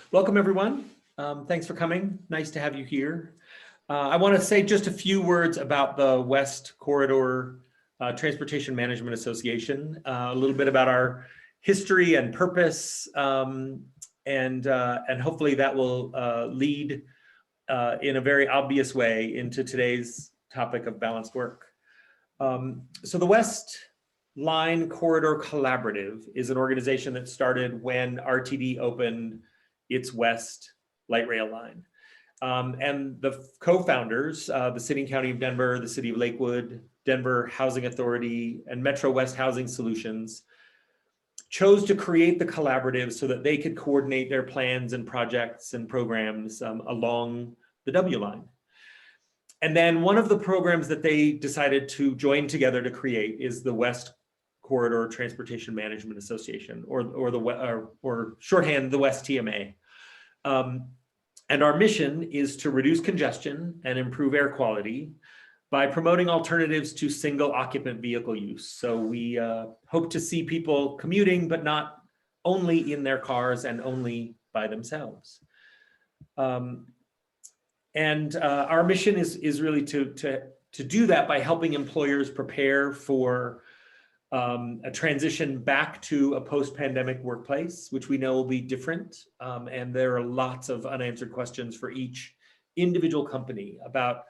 Welcome, everyone. Thanks for coming. Nice to have you here. I want to say just a few words about the West Corridor Transportation Management Association, a little bit about our history and purpose, and hopefully that will lead in a very obvious way into today's topic of balanced work. So the West Line Corridor Collaborative is an organization that started when RTD opened its West light rail line. And the co-founders, the City and County of Denver, the City of Lakewood, Denver Housing Authority, and Metro West Housing Solutions, chose to create the collaborative so that they could coordinate their plans and projects and programs along the W line. And then one of the programs that they decided to join together to create is the West Corridor Transportation Management Association, or shorthand, the West TMA. And our mission is to reduce congestion and improve air quality by promoting alternatives to single occupant vehicle use. So we hope to see people commuting, but not only in their cars and only by themselves. And our mission is really to do that by helping employers prepare for a transition back to a post-pandemic workplace, which we know will be different. And there are lots of unanswered questions for each individual company about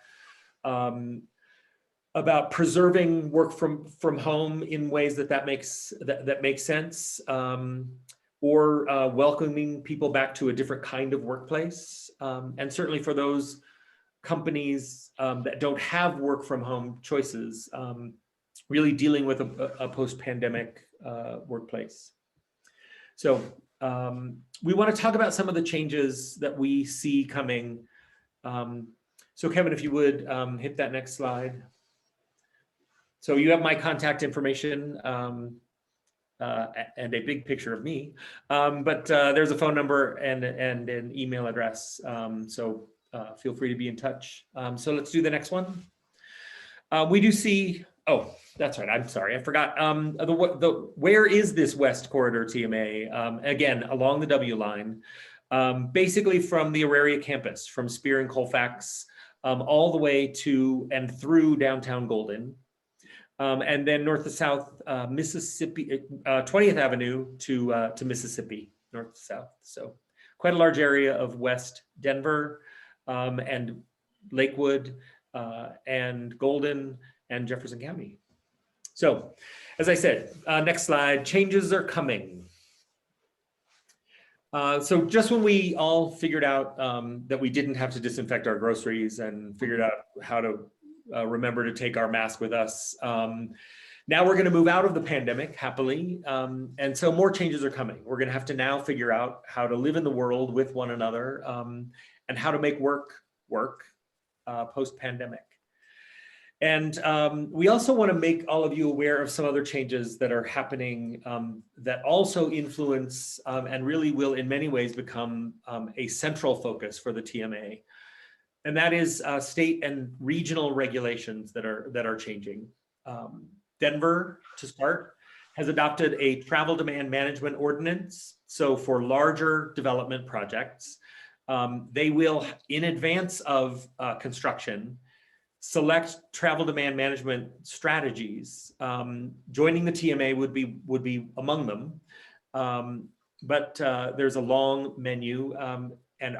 preserving work from home in ways that makes sense, or welcoming people back to a different kind of workplace. And certainly for those companies that don't have work from home choices, really dealing with a post-pandemic workplace. So we want to talk about some of the changes that we see coming. So Kevin, if you would hit that next slide. So you have my contact information and a big picture of me, but there's a phone number and an email address. So feel free to be in touch. So let's do the next one. We do see, oh, that's right. I'm sorry, I forgot. Where is this West Corridor TMA? Again, along the W line, basically from the Auraria campus, from Spear and Colfax, all the way to and through downtown Golden, and then north to south, Mississippi, 20th Avenue to Mississippi, north to south. So quite a large area of West Denver and Lakewood and Golden and Jefferson County. So, as I said, next slide, changes are coming. So just when we all figured out that we didn't have to disinfect our groceries and figured out how to remember to take our mask with us, now we're going to move out of the pandemic, happily. And so more changes are coming. We're going to have to now figure out how to live in the world with one another and how to make work post-pandemic. And we also want to make all of you aware of some other changes that are happening that also influence and really will in many ways become a central focus for the TMA. And that is state and regional regulations that are changing. Denver, to start, has adopted a travel demand management ordinance. So for larger development projects, they will, in advance of construction, select travel demand management strategies. Joining the TMA would be among them, but there's a long menu, and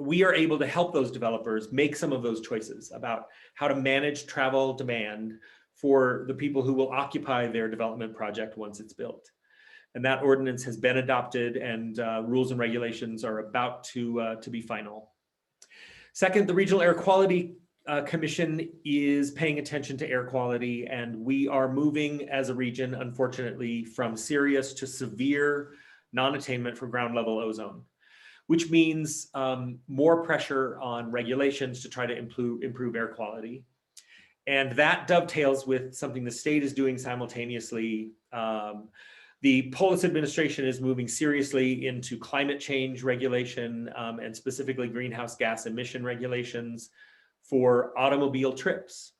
we are able to help those developers make some of those choices about how to manage travel demand for the people who will occupy their development project once it's built. And that ordinance has been adopted, and rules and regulations are about to be final. Second, the Regional Air Quality Commission is paying attention to air quality, and we are moving as a region, unfortunately, from serious to severe non-attainment for ground level ozone, which means more pressure on regulations to try to improve air quality. And that dovetails with something the state is doing simultaneously. The Polis administration is moving seriously into climate change regulation and specifically greenhouse gas emission regulations for automobile trips.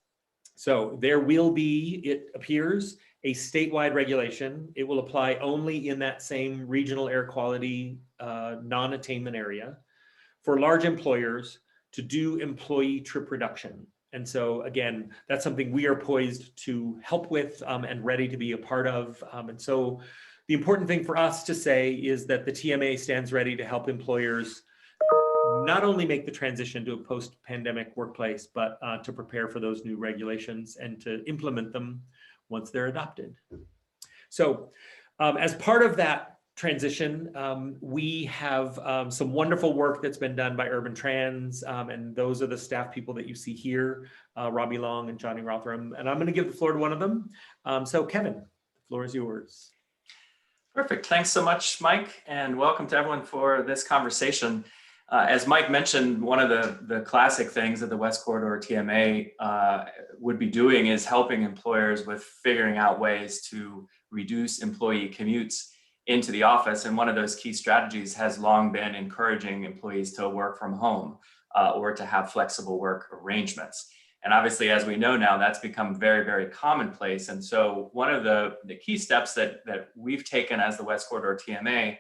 So there will be, it appears, a statewide regulation. It will apply only in that same regional air quality non-attainment area for large employers to do employee trip reduction. And so again, that's something we are poised to help with and ready to be a part of. And so the important thing for us to say is that the TMA stands ready to help employers not only make the transition to a post-pandemic workplace, but to prepare for those new regulations and to implement them once they're adopted. So as part of that transition, we have some wonderful work that's been done by Urban Trans, and those are the staff people that you see here, Robbie Long and Johnny Rothram, and I'm going to give the floor to one of them. So Kevin, the floor is yours. Perfect. Thanks so much, Mike, and welcome to everyone for this conversation. As Mike mentioned, one of the classic things that the West Corridor TMA would be doing is helping employers with figuring out ways to reduce employee commutes into the office. And one of those key strategies has long been encouraging employees to work from home or to have flexible work arrangements. And obviously, as we know now, that's become very, very commonplace. And so one of the key steps that we've taken as the West Corridor TMA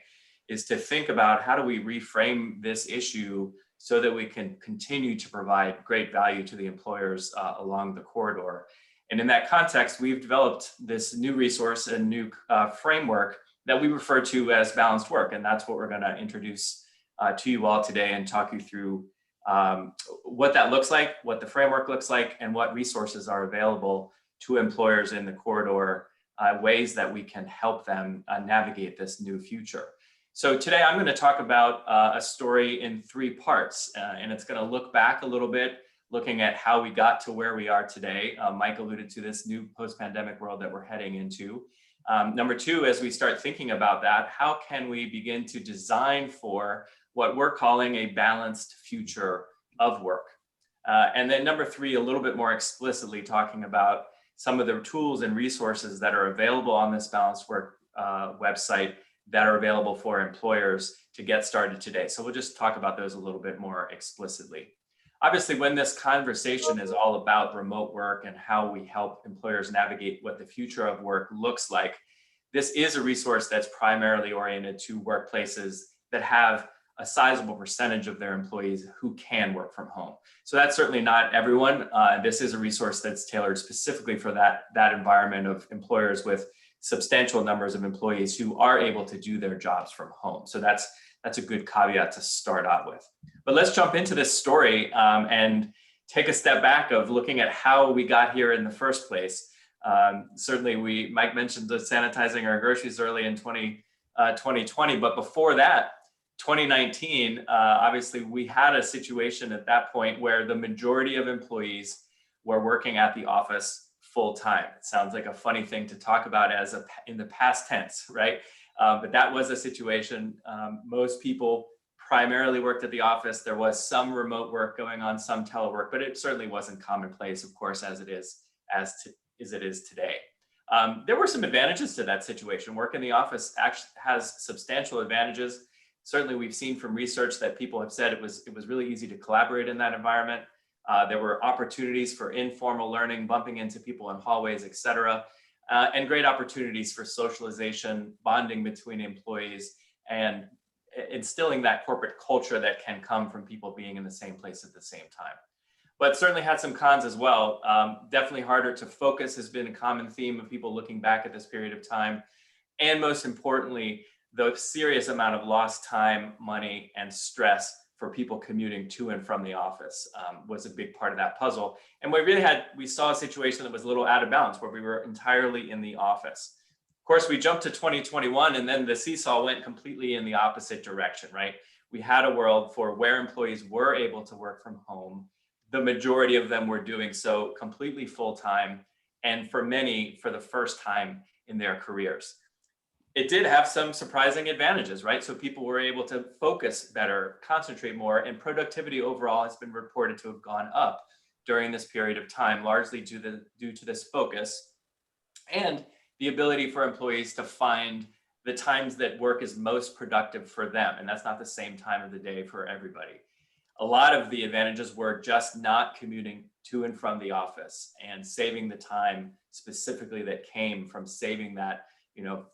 is to think about how do we reframe this issue so that we can continue to provide great value to the employers along the corridor. And in that context, we've developed this new resource and new framework that we refer to as balanced work. And that's what we're going to introduce to you all today and talk you through what that looks like, what the framework looks like, and what resources are available to employers in the corridor, ways that we can help them navigate this new future. So today I'm going to talk about a story in 3 parts, and it's going to look back a little bit, looking at how we got to where we are today. Mike alluded to this new post-pandemic world that we're heading into. Number 2, as we start thinking about that, how can we begin to design for what we're calling a balanced future of work? And then number 3, a little bit more explicitly talking about some of the tools and resources that are available on this balanced work website that are available for employers to get started today. So we'll just talk about those a little bit more explicitly. Obviously, when this conversation is all about remote work and how we help employers navigate what the future of work looks like, this is a resource that's primarily oriented to workplaces that have a sizable percentage of their employees who can work from home. So that's certainly not everyone. This is a resource that's tailored specifically for that environment of employers with substantial numbers of employees who are able to do their jobs from home. So that's a good caveat to start out with. But let's jump into this story and take a step back of looking at how we got here in the first place. Certainly, Mike mentioned the sanitizing our groceries early in 2020, but before that, 2019, obviously we had a situation at that point where the majority of employees were working at the office full time. It sounds like a funny thing to talk about in the past tense, right? But that was a situation. Most people primarily worked at the office. There was some remote work going on, some telework, but it certainly wasn't commonplace, of course, as it is today. There were some advantages to that situation. Work in the office actually has substantial advantages. Certainly, we've seen from research that people have said it was really easy to collaborate in that environment. There were opportunities for informal learning, bumping into people in hallways, et cetera, and great opportunities for socialization, bonding between employees, and instilling that corporate culture that can come from people being in the same place at the same time. But certainly had some cons as well. Definitely harder to focus has been a common theme of people looking back at this period of time. And most importantly, the serious amount of lost time, money, and stress for people commuting to and from the office was a big part of that puzzle. And we saw a situation that was a little out of balance where we were entirely in the office. Of course, we jumped to 2021 and then the seesaw went completely in the opposite direction, right? We had a world for where employees were able to work from home. The majority of them were doing so completely full-time, and for many, for the first time in their careers. It did have some surprising advantages, right? So people were able to focus better, concentrate more, and productivity overall has been reported to have gone up during this period of time, largely due to this focus and the ability for employees to find the times that work is most productive for them. And that's not the same time of the day for everybody. a lot of the advantages were just not commuting to and from the office and saving the time specifically that came from saving that,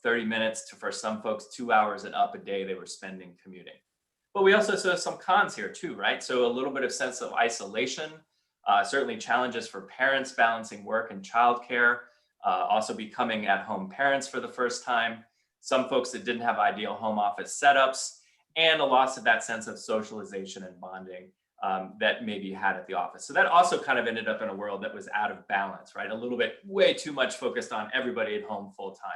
30 minutes to, for some folks, 2 hours and up a day they were spending commuting. But we also saw some cons here too, right? So a little bit of sense of isolation, certainly challenges for parents balancing work and childcare, also becoming at-home parents for the first time, some folks that didn't have ideal home office setups, and a loss of that sense of socialization and bonding that maybe you had at the office. So that also kind of ended up in a world that was out of balance, right? A little bit, way too much focused on everybody at home full time.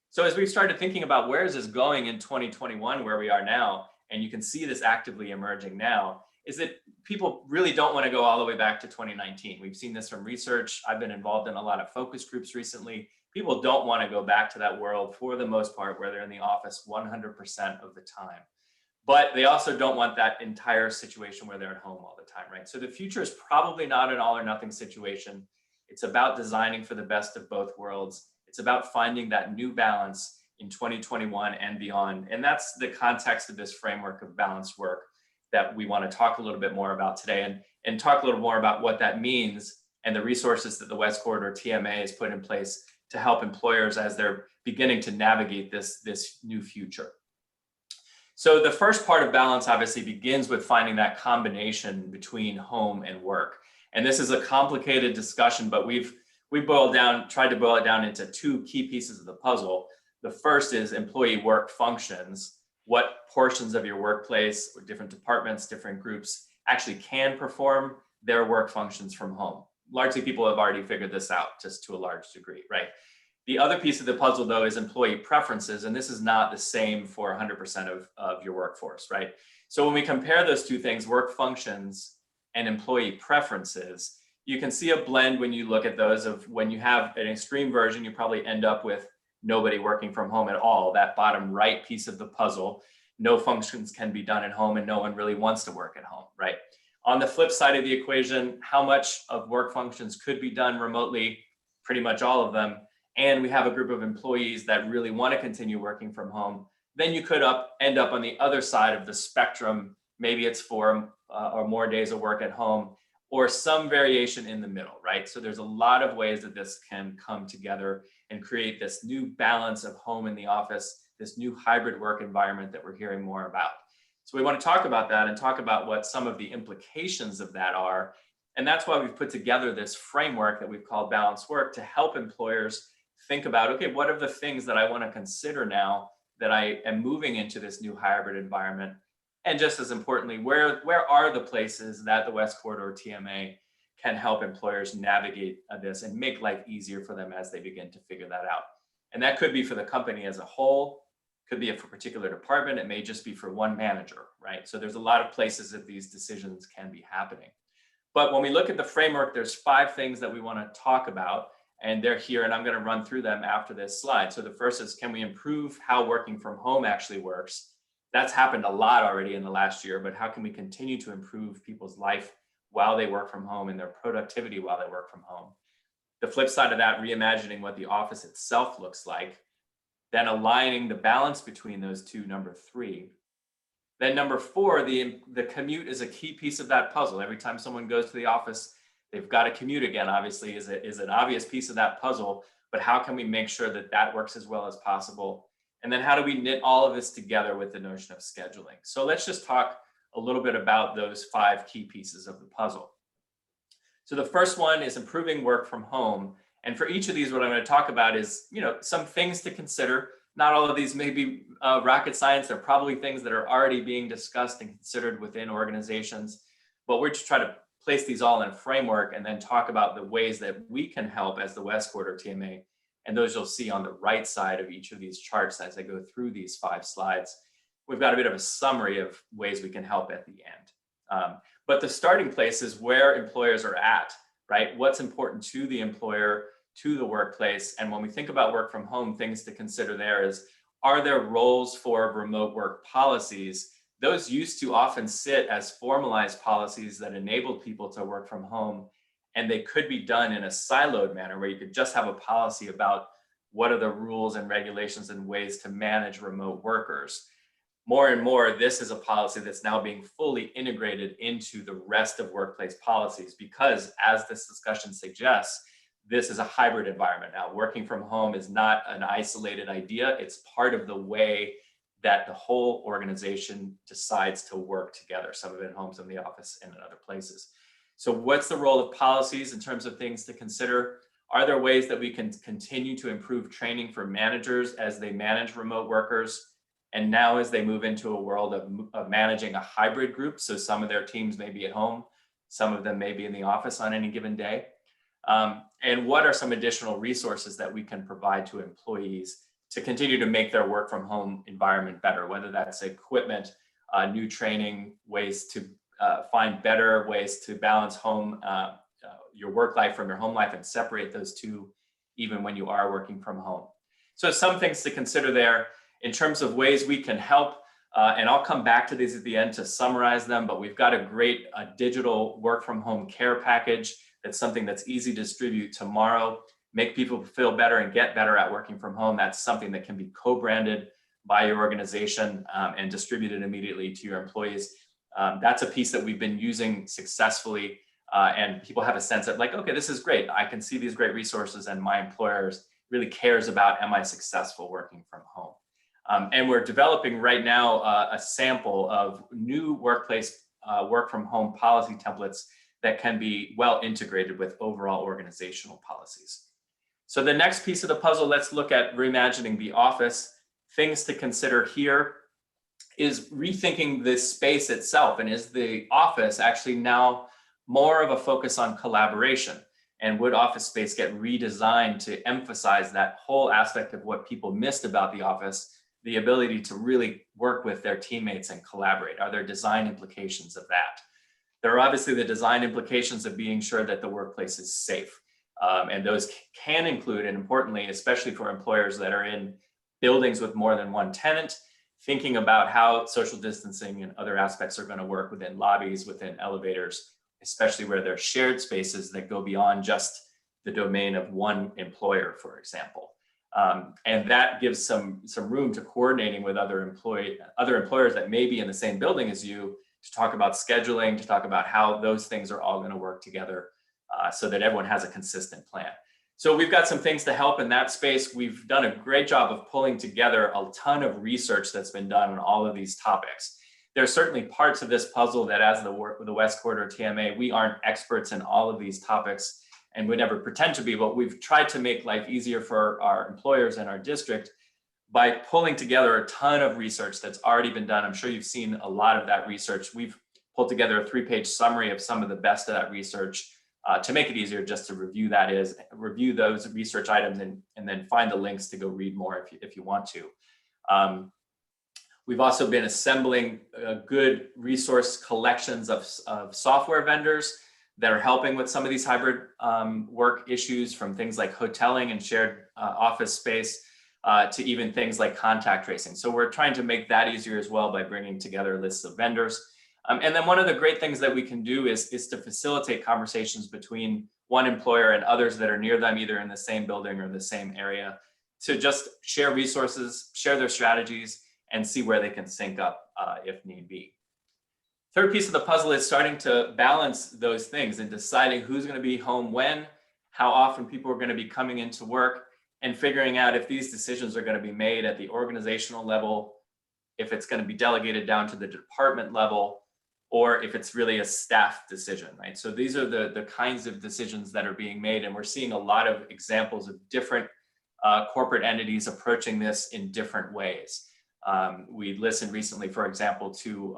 So as we started thinking about where is this going in 2021, where we are now, and you can see this actively emerging now, is that people really don't want to go all the way back to 2019. We've seen this from research. I've been involved in a lot of focus groups recently. People don't want to go back to that world for the most part, where they're in the office 100% of the time. But they also don't want that entire situation where they're at home all the time, right? So the future is probably not an all or nothing situation. It's about designing for the best of both worlds. It's about finding that new balance in 2021 and beyond. And that's the context of this framework of balanced work that we want to talk a little bit more about today, and talk a little more about what that means and the resources that the West Corridor TMA has put in place to help employers as they're beginning to navigate this new future. So the first part of balance obviously begins with finding that combination between home and work. And this is a complicated discussion, but we tried to boil it down into two key pieces of the puzzle. The first is employee work functions. What portions of your workplace or different departments, different groups actually can perform their work functions from home. Largely people have already figured this out just to a large degree, right? The other piece of the puzzle, though, is employee preferences, and this is not the same for 100% of your workforce, right? So when we compare those two things, work functions and employee preferences, you can see a blend when you look at those of when you have an extreme version, you probably end up with nobody working from home at all, that bottom right piece of the puzzle. No functions can be done at home and no one really wants to work at home, right? On the flip side of the equation, how much of work functions could be done remotely? Pretty much all of them. And we have a group of employees that really want to continue working from home. Then you could end up on the other side of the spectrum. Maybe it's 4 or more days of work at home, or some variation in the middle, right? So there's a lot of ways that this can come together and create this new balance of home and the office, this new hybrid work environment that we're hearing more about. So we want to talk about that and talk about what some of the implications of that are. And that's why we've put together this framework that we've called balanced work to help employers think about, okay, what are the things that I want to consider now that I am moving into this new hybrid environment? And just as importantly, where are the places that the West Corridor TMA can help employers navigate this and make life easier for them as they begin to figure that out? And that could be for the company as a whole, could be for a particular department, it may just be for one manager, right? So there's a lot of places that these decisions can be happening. But when we look at the framework, there's 5 things that we want to talk about, and they're here, and I'm going to run through them after this slide. So the first is, can we improve how working from home actually works? That's happened a lot already in the last year, but how can we continue to improve people's life while they work from home and their productivity while they work from home? The flip side of that, reimagining what the office itself looks like, then aligning the balance between those two, number 3. Then number 4, the commute is a key piece of that puzzle. Every time someone goes to the office, they've got to commute again, obviously, is an obvious piece of that puzzle, but how can we make sure that that works as well as possible? And then how do we knit all of this together with the notion of scheduling? So let's just talk a little bit about those 5 key pieces of the puzzle. So the first one is improving work from home. And for each of these, what I'm going to talk about is, some things to consider. Not all of these may be rocket science. They're probably things that are already being discussed and considered within organizations, but we're just trying to place these all in a framework and then talk about the ways that we can help as the West Corridor TMA. And those you'll see on the right side of each of these charts as I go through these 5 slides. We've got a bit of a summary of ways we can help at the end. But the starting place is where employers are at, right? What's important to the employer, to the workplace. And when we think about work from home, things to consider there is, are there roles for remote work policies? Those used to often sit as formalized policies that enabled people to work from home, and they could be done in a siloed manner where you could just have a policy about what are the rules and regulations and ways to manage remote workers. more and more, this is a policy that's now being fully integrated into the rest of workplace policies because, as this discussion suggests, this is a hybrid environment now. Working from home is not an isolated idea. It's part of the way that the whole organization decides to work together, some of it at home, some in the office, and in other places. So what's the role of policies in terms of things to consider? Are there ways that we can continue to improve training for managers as they manage remote workers? And now as they move into a world of managing a hybrid group, so some of their teams may be at home, some of them may be in the office on any given day. And what are some additional resources that we can provide to employees to continue to make their work from home environment better, whether that's equipment, new training, ways to find better ways to balance your work life from your home life and separate those two even when you are working from home. So some things to consider there in terms of ways we can help. And I'll come back to these at the end to summarize them, but we've got a great digital work from home care package. That's something that's easy to distribute tomorrow, make people feel better and get better at working from home. That's something that can be co-branded by your organization and distributed immediately to your employees. That's a piece that we've been using successfully, and people have a sense of like, okay, this is great. I can see these great resources and my employer really cares about, am I successful working from home? And we're developing right now a sample of new workplace work from home policy templates that can be well integrated with overall organizational policies. So the next piece of the puzzle, let's look at reimagining the office. Things to consider here is rethinking this space itself, and is the office actually now more of a focus on collaboration? And would office space get redesigned to emphasize that whole aspect of what people missed about the office, the ability to really work with their teammates and collaborate? Are there design implications of that? There are obviously the design implications of being sure that the workplace is safe. And those can include, and importantly, especially for employers that are in buildings with more than one tenant, thinking about how social distancing and other aspects are going to work within lobbies, within elevators, especially where there are shared spaces that go beyond just the domain of one employer, for example. And that gives some room to coordinating with other employers that may be in the same building as you, to talk about scheduling, to talk about how those things are all going to work together so that everyone has a consistent plan. So we've got some things to help in that space. We've done a great job of pulling together a ton of research that's been done on all of these topics. There are certainly parts of this puzzle that, as the West Corridor TMA, we aren't experts in all of these topics and would never pretend to be, but we've tried to make life easier for our employers and our district by pulling together a ton of research that's already been done. I'm sure you've seen a lot of that research. We've pulled together a 3-page summary of some of the best of that research to make it easier just to review those research items and then find the links to go read more if you want to. We've also been assembling good resource collections of software vendors that are helping with some of these hybrid work issues, from things like hoteling and shared office space to even things like contact tracing. So we're trying to make that easier as well by bringing together lists of vendors. And then one of the great things that we can do is to facilitate conversations between one employer and others that are near them, either in the same building or the same area, to just share resources, share their strategies, and see where they can sync up if need be. Third piece of the puzzle is starting to balance those things and deciding who's going to be home when, how often people are going to be coming into work, and figuring out if these decisions are going to be made at the organizational level, if it's going to be delegated down to the department level, or if it's really a staff decision, right? So these are the kinds of decisions that are being made, and we're seeing a lot of examples of different corporate entities approaching this in different ways. We listened recently, for example, to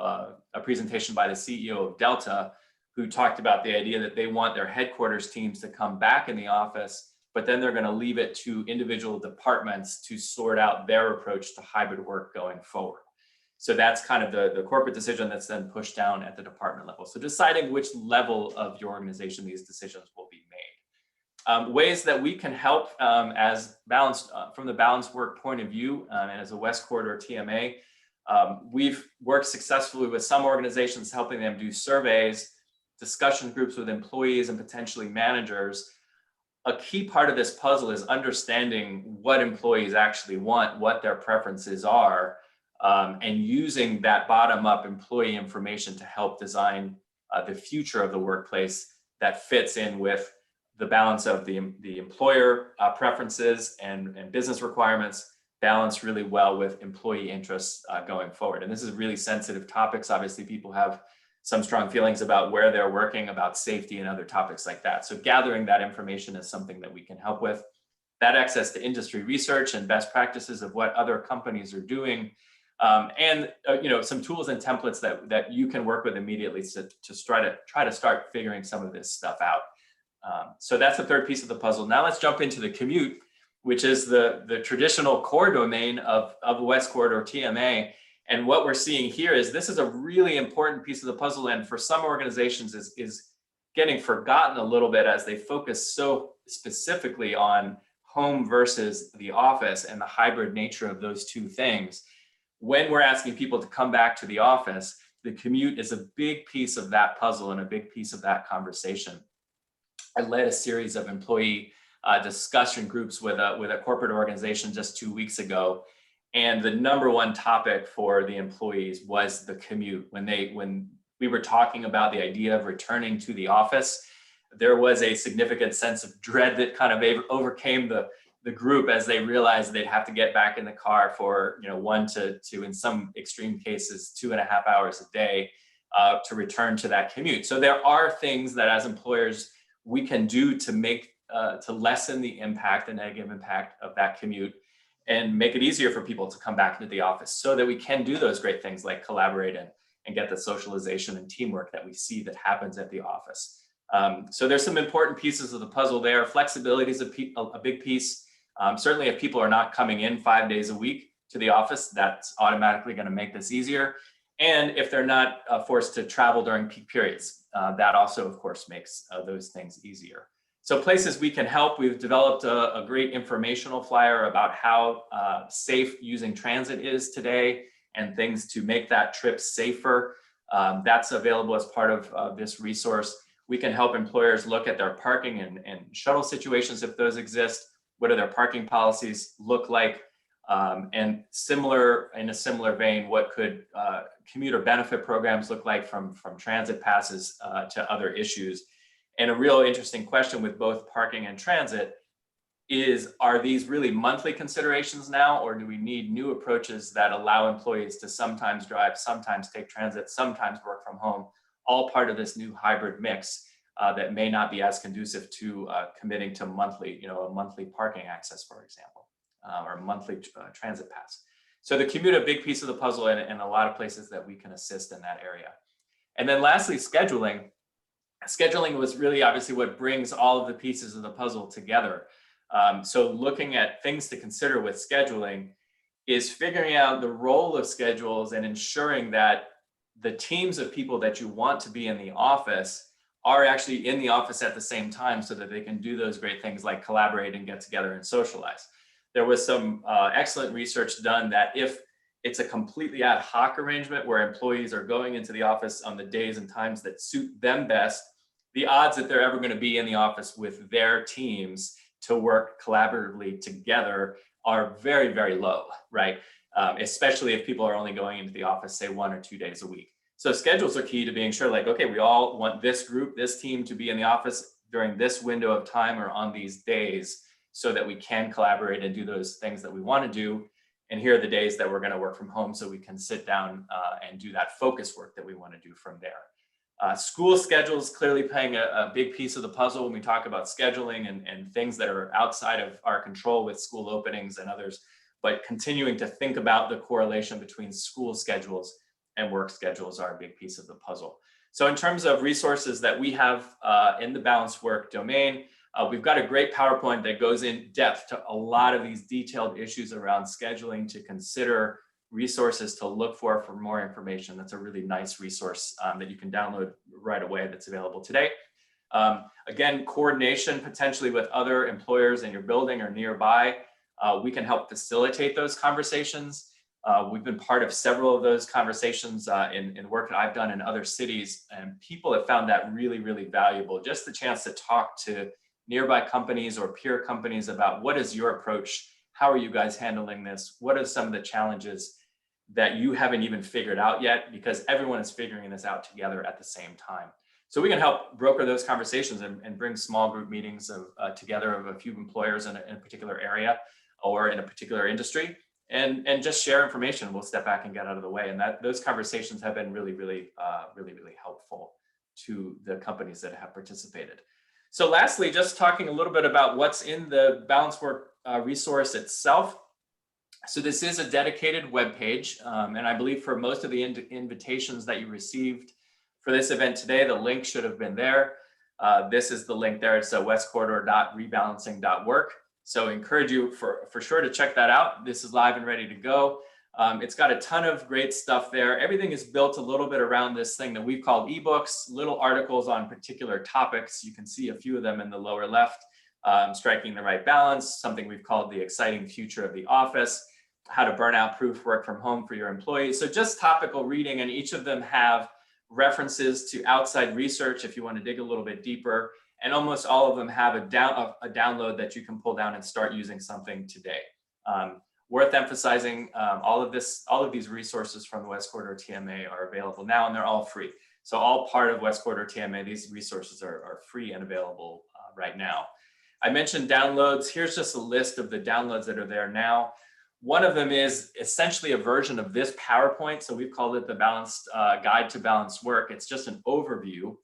a presentation by the CEO of Delta, who talked about the idea that they want their headquarters teams to come back in the office, but then they're going to leave it to individual departments to sort out their approach to hybrid work going forward. So that's kind of the corporate decision that's then pushed down at the department level. So deciding which level of your organization these decisions will be made. Ways that we can help as balanced from the balanced work point of view, and as a West Corridor TMA, we've worked successfully with some organizations, helping them do surveys, discussion groups with employees and potentially managers. A key part of this puzzle is understanding what employees actually want, what their preferences are, and using that bottom-up employee information to help design the future of the workplace that fits in with the balance of the employer preferences and business requirements, balanced really well with employee interests going forward. And this is really sensitive topics. Obviously, people have some strong feelings about where they're working, about safety and other topics like that. So gathering that information is something that we can help with. That access to industry research and best practices of what other companies are doing, and some tools and templates that you can work with immediately to try to start figuring some of this stuff out. So that's the third piece of the puzzle. Now let's jump into the commute, which is the traditional core domain of West Corridor TMA. And what we're seeing here is this is a really important piece of the puzzle, and for some organizations is getting forgotten a little bit as they focus so specifically on home versus the office and the hybrid nature of those two things. When we're asking people to come back to the office, the commute is a big piece of that puzzle and a big piece of that conversation. I led a series of employee discussion groups with a corporate organization just 2 weeks ago. And the number one topic for the employees was the commute. When we were talking about the idea of returning to the office, there was a significant sense of dread that kind of overcame the group as they realized they'd have to get back in the car for 1 to in some extreme cases 2.5 hours a day to return to that commute. So there are things that as employers we can do to lessen the impact, the negative impact of that commute, and make it easier for people to come back into the office so that we can do those great things like collaborate and get the socialization and teamwork that we see that happens at the office. So there's some important pieces of the puzzle there. Flexibility is a big piece. Certainly if people are not coming in 5 days a week to the office, that's automatically going to make this easier. And if they're not forced to travel during peak periods, that also, of course, makes those things easier. So places we can help, we've developed a great informational flyer about how safe using transit is today and things to make that trip safer. That's available as part of this resource. We can help employers look at their parking and shuttle situations if those exist. What do their parking policies look like? And in a similar vein, what could commuter benefit programs look like from transit passes to other issues? And a real interesting question with both parking and transit is, are these really monthly considerations now, or do we need new approaches that allow employees to sometimes drive, sometimes take transit, sometimes work from home, all part of this new hybrid mix that may not be as conducive to committing to monthly, a monthly parking access, for example, or monthly transit pass. So the commute, a big piece of the puzzle, and a lot of places that we can assist in that area. And then lastly, scheduling. Scheduling was really obviously what brings all of the pieces of the puzzle together. So looking at things to consider with scheduling is figuring out the role of schedules and ensuring that the teams of people that you want to be in the office are actually in the office at the same time so that they can do those great things like collaborate and get together and socialize. There was some excellent research done that if it's a completely ad hoc arrangement where employees are going into the office on the days and times that suit them best, the odds that they're ever going to be in the office with their teams to work collaboratively together are very, very low, right? Especially if people are only going into the office, say 1 or 2 days a week. So schedules are key to being sure, like, okay, we all want this group, this team to be in the office during this window of time or on these days so that we can collaborate and do those things that we want to do. And here are the days that we're going to work from home so we can sit down and do that focus work that we want to do from there. School schedules clearly playing a big piece of the puzzle when we talk about scheduling and things that are outside of our control with school openings and others, but continuing to think about the correlation between school schedules and work schedules are a big piece of the puzzle. So in terms of resources that we have in the balanced work domain, we've got a great PowerPoint that goes in depth to a lot of these detailed issues around scheduling to consider, resources to look for more information. That's a really nice resource that you can download right away that's available today. Again, coordination potentially with other employers in your building or nearby. We can help facilitate those conversations. We've been part of several of those conversations in work that I've done in other cities, and people have found that really, really valuable. Just the chance to talk to nearby companies or peer companies about what is your approach? How are you guys handling this? What are some of the challenges? that you haven't even figured out yet, because everyone is figuring this out together at the same time. So we can help broker those conversations and bring small group meetings together of a few employers in a particular area or in a particular industry, and just share information. We'll step back and get out of the way. And those conversations have been really helpful to the companies that have participated. So lastly, just talking a little bit about what's in the Balance Work resource itself. So this is a dedicated web page, and I believe for most of the invitations that you received for this event today, the link should have been there. This is the link there. It's westcorridor.rebalancing.work. So I encourage you for sure to check that out. This is live and ready to go. It's got a ton of great stuff there. Everything is built a little bit around this thing that we've called ebooks, little articles on particular topics. You can see a few of them in the lower left. Striking the right balance, something we've called the exciting future of the office, how to burnout proof work from home for your employees. So just topical reading, and each of them have references to outside research if you want to dig a little bit deeper. And almost all of them have a download that you can pull down and start using something today. Worth emphasizing, all of these resources from the West Corridor TMA are available now, and they're all free. So all part of West Corridor TMA, these resources are free and available right now. I mentioned downloads. Here's just a list of the downloads that are there now. One of them is essentially a version of this PowerPoint. So we've called it the Balanced Guide to Balanced Work. It's just an overview.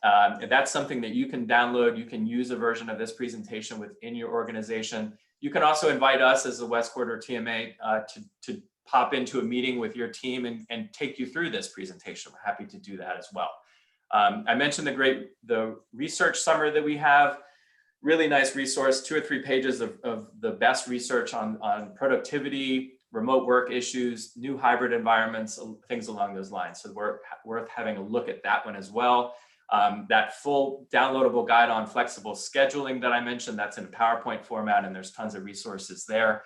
And that's something that you can download. You can use a version of this presentation within your organization. You can also invite us as the West Corridor TMA to pop into a meeting with your team and take you through this presentation. We're happy to do that as well. I mentioned the research summary that we have. Really nice resource, 2 or 3 pages of the best research on productivity, remote work issues, new hybrid environments, things along those lines. So worth having a look at that one as well. That full downloadable guide on flexible scheduling that I mentioned, that's in PowerPoint format, and there's tons of resources there.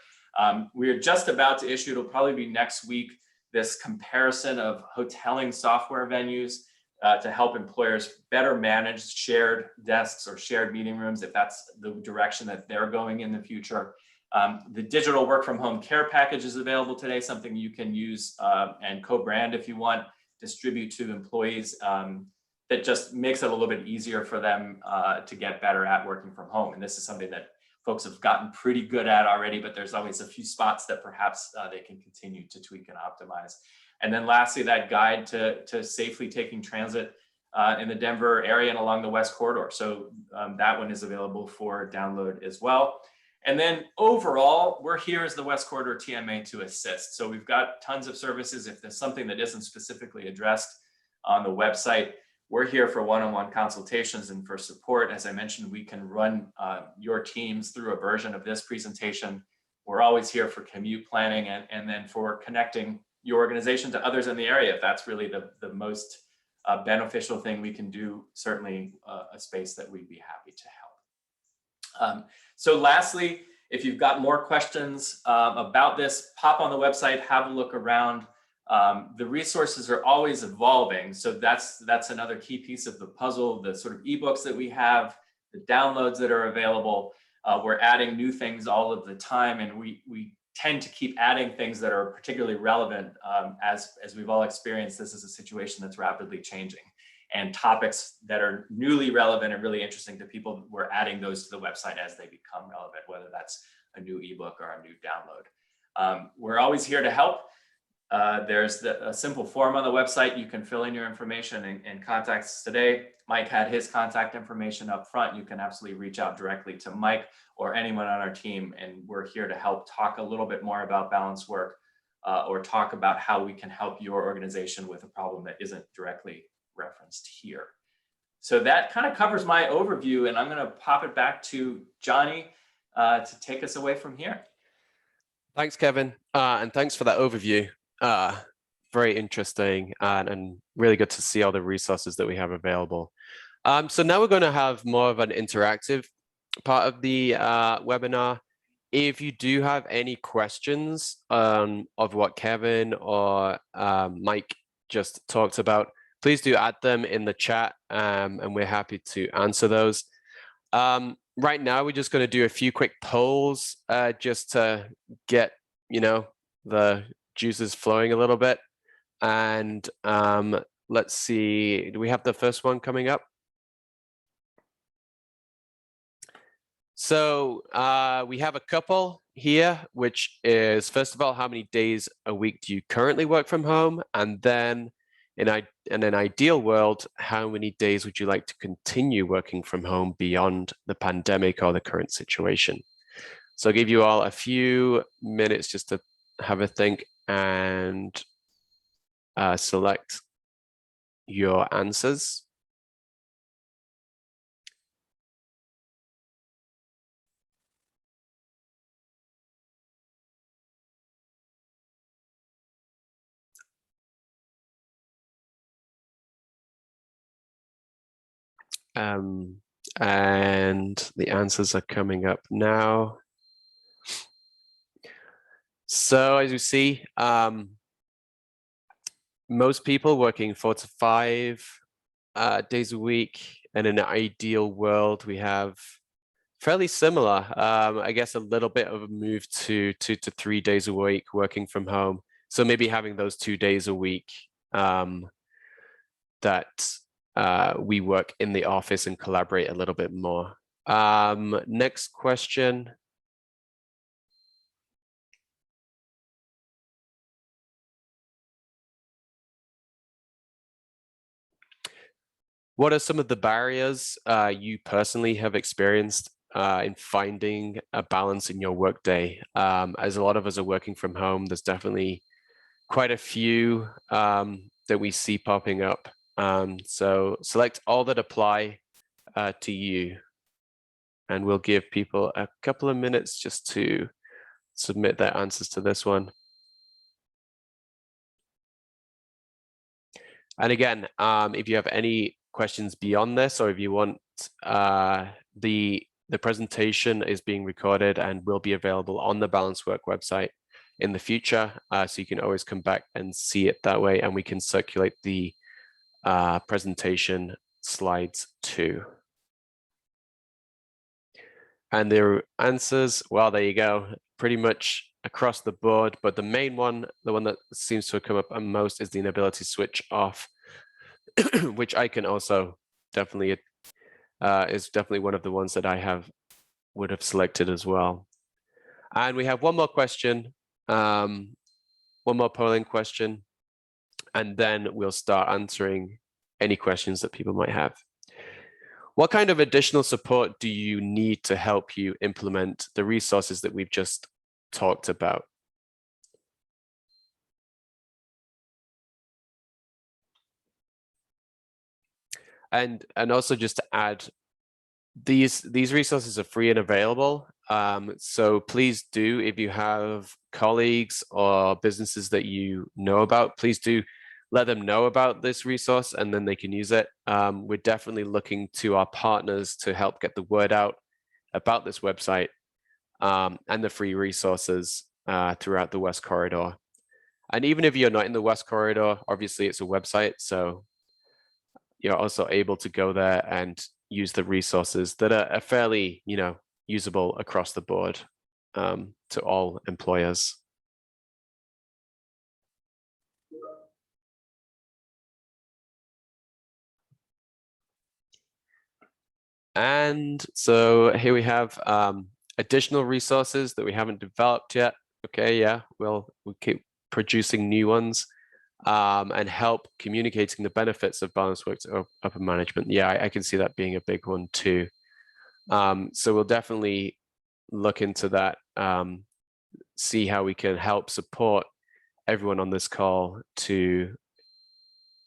We're just about to issue, it'll probably be next week, this comparison of hoteling software venues to help employers better manage shared desks or shared meeting rooms, if that's the direction that they're going in the future. The digital work from home care package is available today, something you can use and co-brand if you want, distribute to employees. That just makes it a little bit easier for them to get better at working from home. And this is something that folks have gotten pretty good at already, but there's always a few spots that perhaps they can continue to tweak and optimize. And then lastly, that guide to safely taking transit in the Denver area and along the West Corridor. So that one is available for download as well. And then overall, we're here as the West Corridor TMA to assist. So we've got tons of services. If there's something that isn't specifically addressed on the website, we're here for one-on-one consultations and for support. As I mentioned, we can run your teams through a version of this presentation. We're always here for commute planning and then for connecting your organization to others in the area, if that's really the most beneficial thing we can do, certainly a space that we'd be happy to help. So lastly, if you've got more questions about this, pop on the website, have a look around. The resources are always evolving. So that's another key piece of the puzzle, the sort of ebooks that we have, the downloads that are available. We're adding new things all of the time, and we tend to keep adding things that are particularly relevant. As we've all experienced, this is a situation that's rapidly changing, and topics that are newly relevant and really interesting to people, we're adding those to the website as they become relevant, whether that's a new ebook or a new download. We're always here to help. There's a simple form on the website. You can fill in your information and contact us today. Mike had his contact information up front. You can absolutely reach out directly to Mike or anyone on our team, and we're here to help talk a little bit more about balance work or talk about how we can help your organization with a problem that isn't directly referenced here. So that kind of covers my overview, and I'm going to pop it back to Johnny to take us away from here. Thanks, Kevin, and thanks for that overview. Very interesting and really good to see all the resources that we have available. So now we're going to have more of an interactive part of the webinar. If you do have any questions of what Kevin or Mike just talked about, please do add them in the chat, and we're happy to answer those. Right now, we're just going to do a few quick polls just to get, the juices flowing a little bit. And let's see, do we have the first one coming up? So we have a couple here, which is, first of all, how many days a week do you currently work from home? And then in an ideal world, how many days would you like to continue working from home beyond the pandemic or the current situation? So I'll give you all a few minutes just to have a think and select your answers. And the answers are coming up now. So as you see, most people working 4 to 5 days a week, and in an ideal world, we have fairly similar. I guess a little bit of a move to 2 to 3 days a week working from home. So maybe having those 2 days a week that we work in the office and collaborate a little bit more. Next question. What are some of the barriers you personally have experienced in finding a balance in your workday? As a lot of us are working from home, there's definitely quite a few that we see popping up. So select all that apply to you, and we'll give people a couple of minutes just to submit their answers to this one. And again, if you have any questions beyond this, or if you want, the presentation is being recorded and will be available on the Balanced Work website in the future. So you can always come back and see it that way, and we can circulate the presentation slides too. And their answers, well, there you go, pretty much across the board, but the main one, the one that seems to have come up most, is the inability to switch off, which I can also definitely, is definitely one of the ones that I would have selected as well. And we have one more question, one more polling question, and then we'll start answering any questions that people might have. What kind of additional support do you need to help you implement the resources that we've just talked about? And also just to add, these resources are free and available. So please do, if you have colleagues or businesses that you know about, please do let them know about this resource, and then they can use it. We're definitely looking to our partners to help get the word out about this website and the free resources throughout the West Corridor. And even if you're not in the West Corridor, obviously it's a website, so you're also able to go there and use the resources that are fairly, usable across the board to all employers. And so here we have additional resources that we haven't developed yet. Okay, yeah, we'll keep producing new ones and help communicating the benefits of balanced work to upper management. Yeah, I can see that being a big one too. So we'll definitely look into that, see how we can help support everyone on this call to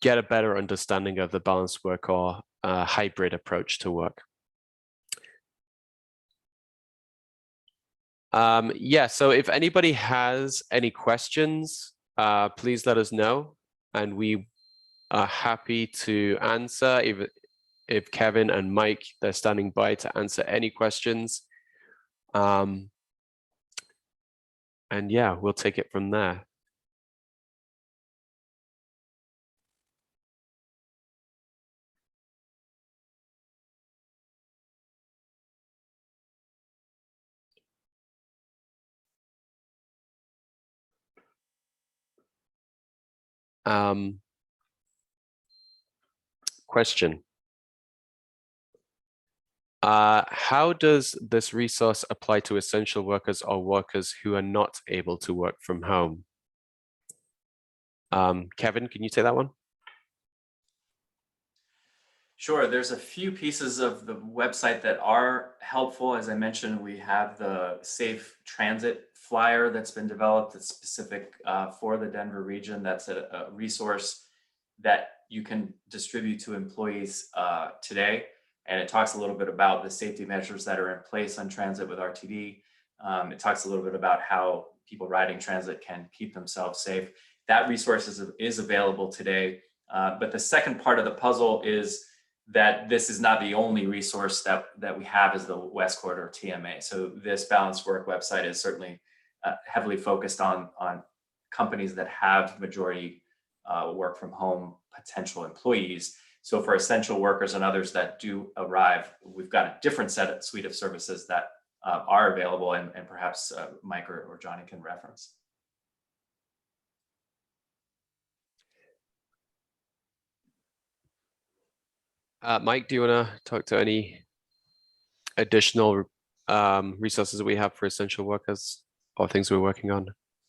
get a better understanding of the balanced work or hybrid approach to work. Yeah, so if anybody has any questions, please let us know, and we are happy to answer. If Kevin and Mike, they're standing by to answer any questions. And yeah, we'll take it from there. Question. How does this resource apply to essential workers or workers who are not able to work from home? Kevin, can you take that one? Sure, there's a few pieces of the website that are helpful. As I mentioned, we have the safe transit flyer that's been developed that's specific for the Denver region. That's a resource that you can distribute to employees today. And it talks a little bit about the safety measures that are in place on transit with RTD. It talks a little bit about how people riding transit can keep themselves safe. That resource is available today. But the second part of the puzzle is that this is not the only resource that we have as the West Corridor TMA. So this Balanced Work website is certainly heavily focused on companies that have majority work from home potential employees. So for essential workers and others that do arrive, we've got a different suite of services that are available, and perhaps Mike or Johnny can reference. Mike, do you want to talk to any additional resources that we have for essential workers or things we're working on?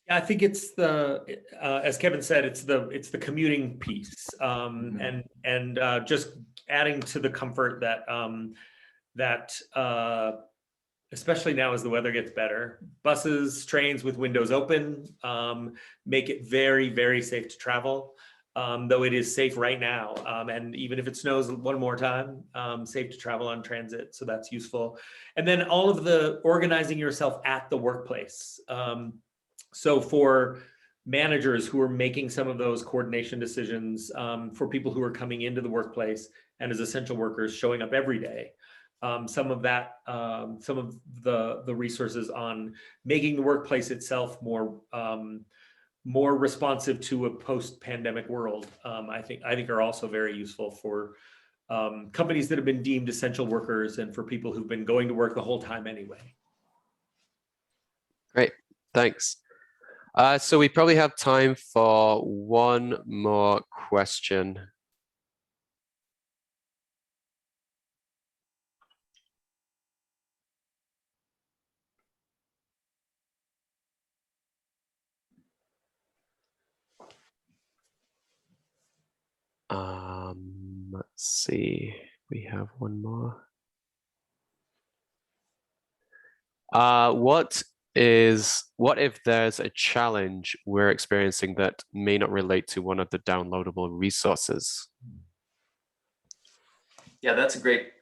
Yeah, I think it's the as Kevin said, it's the commuting piece, and just adding to the comfort that especially now as the weather gets better, buses, trains with windows open make it very, very safe to travel. Though it is safe right now, and even if it snows one more time, safe to travel on transit, so that's useful. And then all of the organizing yourself at the workplace. So for managers who are making some of those coordination decisions, for people who are coming into the workplace and as essential workers showing up every day, some of the resources on making the workplace itself more responsive to a post-pandemic world, I think are also very useful for companies that have been deemed essential workers and for people who've been going to work the whole time anyway. Great, thanks. So we probably have time for one more question. Let's see, we have one more. What if there's a challenge we're experiencing that may not relate to one of the downloadable resources? Yeah, that's a great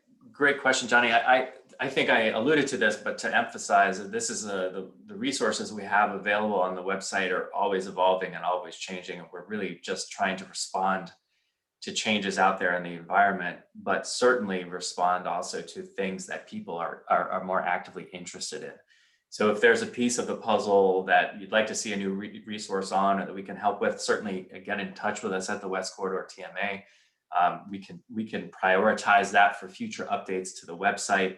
question, Johnny. I think I alluded to this, but to emphasize that this is the resources we have available on the website are always evolving and always changing, and we're really just trying to respond to changes out there in the environment, but certainly respond also to things that people are more actively interested in. So if there's a piece of the puzzle that you'd like to see a new resource on, or that we can help with, certainly get in touch with us at the West Corridor TMA. We can prioritize that for future updates to the website.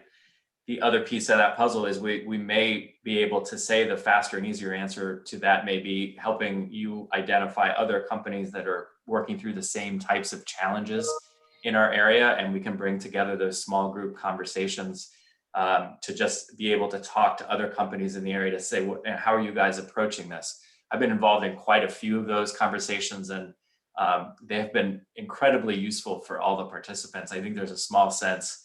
The other piece of that puzzle is we may be able to say the faster and easier answer to that may be helping you identify other companies that are working through the same types of challenges in our area, and we can bring together those small group conversations to just be able to talk to other companies in the area to say, how are you guys approaching this? I've been involved in quite a few of those conversations, and they have been incredibly useful for all the participants. I think there's a small sense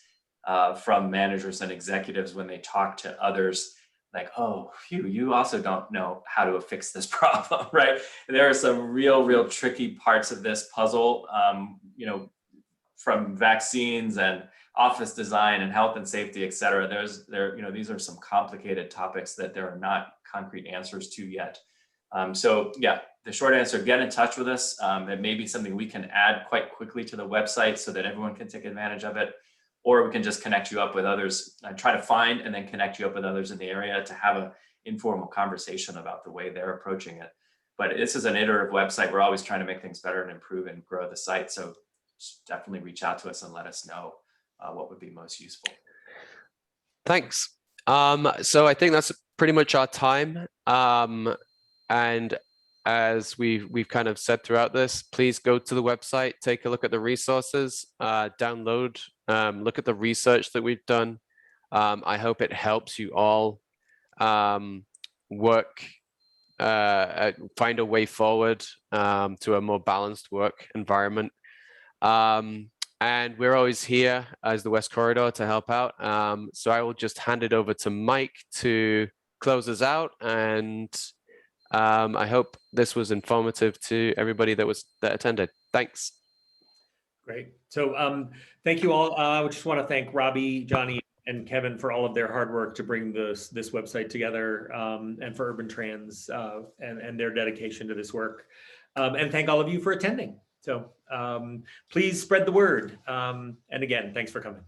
from managers and executives when they talk to others, like, oh, phew, you also don't know how to fix this problem, right? There are some real tricky parts of this puzzle, from vaccines and office design and health and safety, et cetera. These are some complicated topics that there are not concrete answers to yet. So yeah, the short answer, get in touch with us. It may be something we can add quite quickly to the website so that everyone can take advantage of it. Or we can just connect you up with others and try to find and then connect you up with others in the area to have an informal conversation about the way they're approaching it. But this is an iterative website. We're always trying to make things better and improve and grow the site. So definitely reach out to us and let us know what would be most useful. Thanks. So I think that's pretty much our time. And as we've kind of said throughout this, please go to the website, take a look at the resources, download, look at the research that we've done. I hope it helps you all work, find a way forward to a more balanced work environment. And we're always here as the West Corridor to help out. So I will just hand it over to Mike to close us out. And I hope this was informative to everybody that attended. Thanks. Great. So thank you all. I just want to thank Robbie, Johnny, and Kevin for all of their hard work to bring this website together, and for Urban Trans and their dedication to this work. And thank all of you for attending. So please spread the word. And again, thanks for coming.